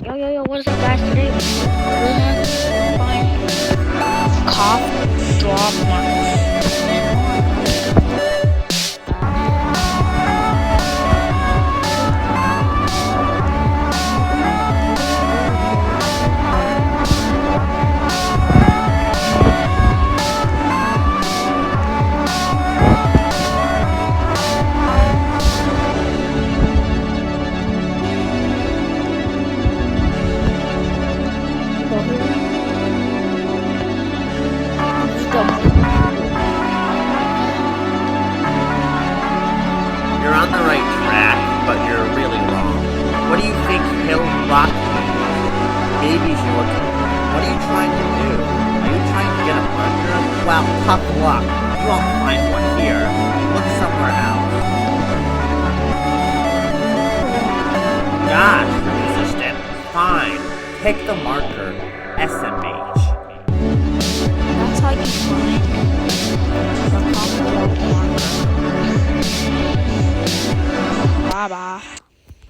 Yo, what is up, guys? Today we're gonna find cough drop You're on the right track, but you're really wrong. What do you think Hillock babies you're looking for? What are you trying to do? Are you trying to get a partner? Well, tough luck. You won't find one here. Look somewhere else. Gosh, resistant. Fine. Pick the marker. SMH. That's how you